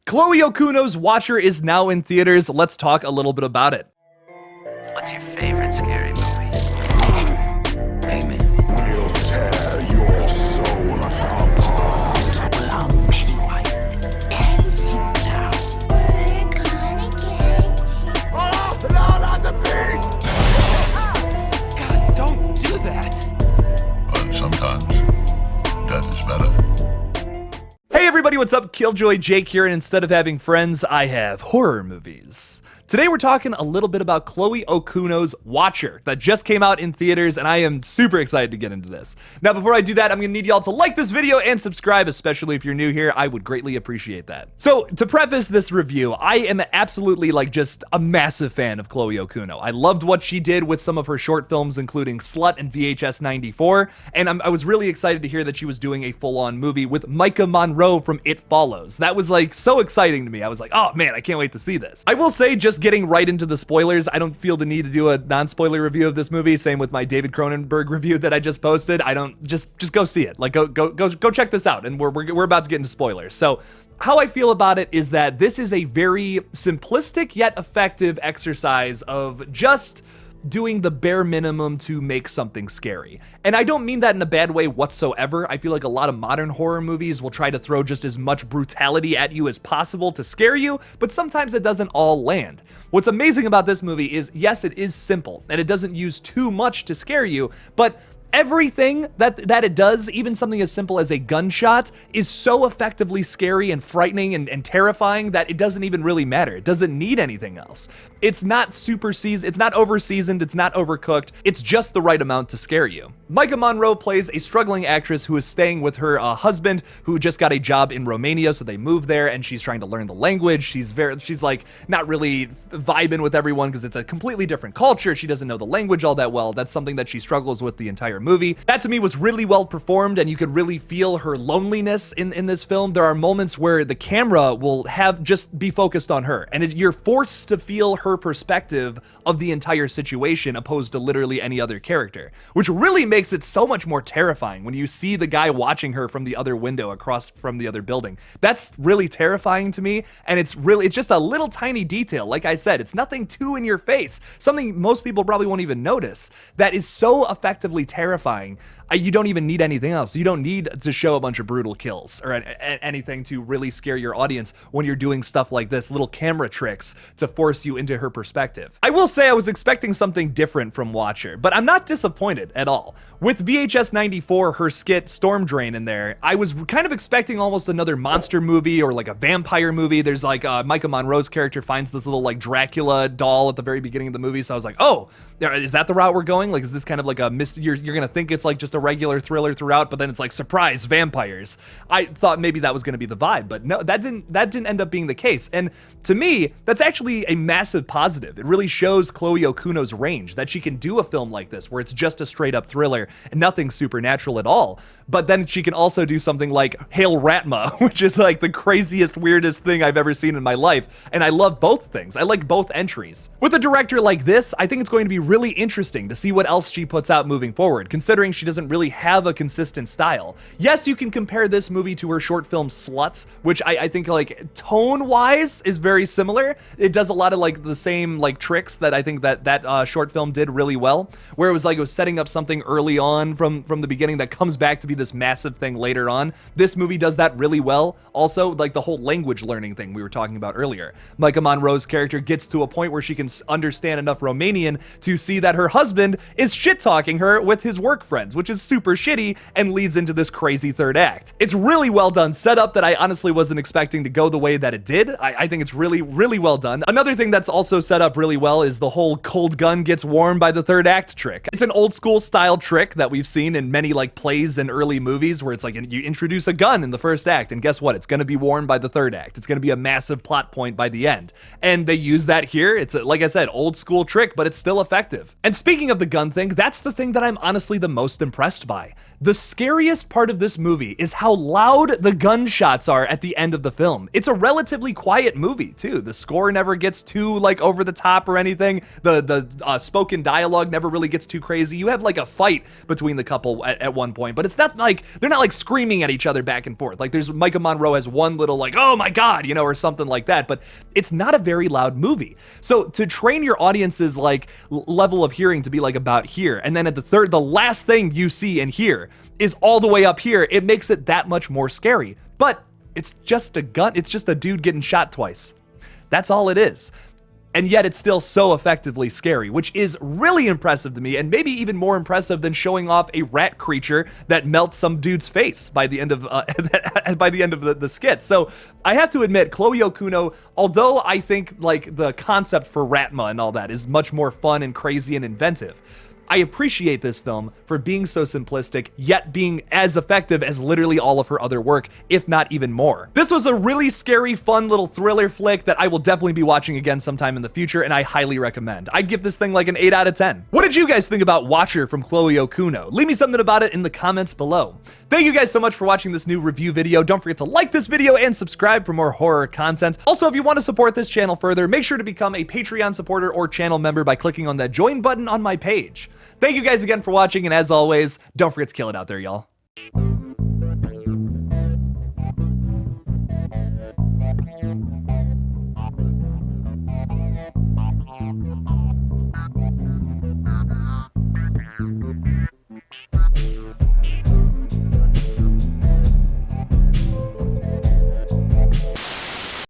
Chloe Okuno's Watcher is now in theaters. Let's talk a little bit about it. What's your favorite scary movie? Name it. We'll tear your soul apart. I'm Pennywise the dancing now. We're gonna get you. Oh, Lord on the beast! God, don't do that. But sometimes death is better. Hey everybody, what's up? KillJoy Jake here, and instead of having friends, I have horror movies. Today we're talking a little bit about Chloe Okuno's Watcher that just came out in theaters, and I am super excited to get into this. Now before I do that, I'm gonna need y'all to like this video and subscribe, especially if you're new here. I would greatly appreciate that. So to preface this review, I am absolutely just a massive fan of Chloe Okuno. I loved what she did with some of her short films, including Slut and VHS 94, and I was really excited to hear that she was doing a full-on movie with Micah Monroe from It Follows. That was so exciting to me. I was like, oh man, I can't wait to see this. I will say, just getting right into the spoilers, I don't feel the need to do a non-spoiler review of this movie. Same with my David Cronenberg review that I just posted. I don't just go see it. Go check this out, and we're about to get into spoilers. So how I feel about it is that this is a very simplistic yet effective exercise of just doing the bare minimum to make something scary. And I don't mean that in a bad way whatsoever. I feel like a lot of modern horror movies will try to throw just as much brutality at you as possible to scare you, but sometimes it doesn't all land. What's amazing about this movie is, yes, it is simple, and it doesn't use too much to scare you, but everything that it does, even something as simple as a gunshot, is so effectively scary and frightening and terrifying that it doesn't even really matter. It doesn't need anything else. It's not it's not over-seasoned, it's not overcooked, it's just the right amount to scare you. Micah Monroe plays a struggling actress who is staying with her husband, who just got a job in Romania, so they moved there, and she's trying to learn the language. She's not really vibing with everyone because it's a completely different culture. She doesn't know the language all that well. That's something that she struggles with the entire movie. That to me was really well performed, and you could really feel her loneliness in this film. There are moments where the camera will just be focused on her, and you're forced to feel her perspective of the entire situation opposed to literally any other character, which really makes it so much more terrifying when you see the guy watching her from the other window across from the other building. That's really terrifying to me, and it's just a little tiny detail. Like I said, it's nothing too in your face, something most people probably won't even notice, that is so effectively terrifying. You don't even need anything else. You don't need to show a bunch of brutal kills or anything to really scare your audience when you're doing stuff like this, little camera tricks to force you into her perspective. I will say I was expecting something different from Watcher, but I'm not disappointed at all. With VHS 94, her skit Storm Drain in there, I was kind of expecting almost another monster movie or like a vampire movie. There's Micah Monroe's character finds this little Dracula doll at the very beginning of the movie, so I was like, oh, is that the route we're going? Is this kind of like a you're gonna think it's just a regular thriller throughout, but then it's surprise vampires. I thought maybe that was gonna be the vibe, but no, that didn't end up being the case. And to me, that's actually a massive positive. It really shows Chloe Okuno's range, that she can do a film like this where it's just a straight up thriller and nothing supernatural at all. But then she can also do something like Hail Ratma, which is the craziest, weirdest thing I've ever seen in my life. And I love both things. I like both entries. With a director like this, I think it's going to be really interesting to see what else she puts out moving forward, considering she doesn't really have a consistent style. Yes, you can compare this movie to her short film Sluts, which I think tone-wise is very similar. It does a lot of the same tricks that I think that short film did really well, where it was setting up something early on from the beginning that comes back to be this massive thing later on. This movie does that really well. Also, the whole language learning thing we were talking about earlier. Micah Monroe's character gets to a point where she can understand enough Romanian to see that her husband is shit-talking her with his work friends, which is super shitty and leads into this crazy third act. It's really well done setup that I honestly wasn't expecting to go the way that it did. I think it's really, really well done. Another thing that's also set up really well is the whole cold gun gets warm by the third act trick. It's an old school style trick that we've seen in many plays and early movies where it's you introduce a gun in the first act, and guess what? It's going to be worn by the third act. It's going to be a massive plot point by the end. And they use that here. It's like I said, old school trick, but it's still effective. And speaking of the gun thing, that's the thing that I'm honestly the most impressed by. The scariest part of this movie is how loud the gunshots are at the end of the film. It's a relatively quiet movie too. The score never gets too like over the top or anything. The spoken dialogue never really gets too crazy. You have like a fight between the couple at one point, but it's not like, they're not like screaming at each other back and forth. Like there's Micah Monroe has one little like, oh my God, you know, or something like that, but it's not a very loud movie. So to train your audience's like level of hearing to be like about here, and then at the last thing you see and hear is all the way up here, it makes it that much more scary. But it's just a gun, it's just a dude getting shot twice. That's all it is. And yet it's still so effectively scary, which is really impressive to me, and maybe even more impressive than showing off a rat creature that melts some dude's face by the end of the skit. So I have to admit, Chloe Okuno, although I think like the concept for Ratma and all that is much more fun and crazy and inventive, I appreciate this film for being so simplistic, yet being as effective as literally all of her other work, if not even more. This was a really scary, fun little thriller flick that I will definitely be watching again sometime in the future, and I highly recommend. I'd give this thing like an 8 out of 10. What did you guys think about Watcher from Chloe Okuno? Leave me something about it in the comments below. Thank you guys so much for watching this new review video. Don't forget to like this video and subscribe for more horror content. Also, if you want to support this channel further, make sure to become a Patreon supporter or channel member by clicking on that join button on my page. Thank you guys again for watching, and as always, don't forget to kill it out there, y'all.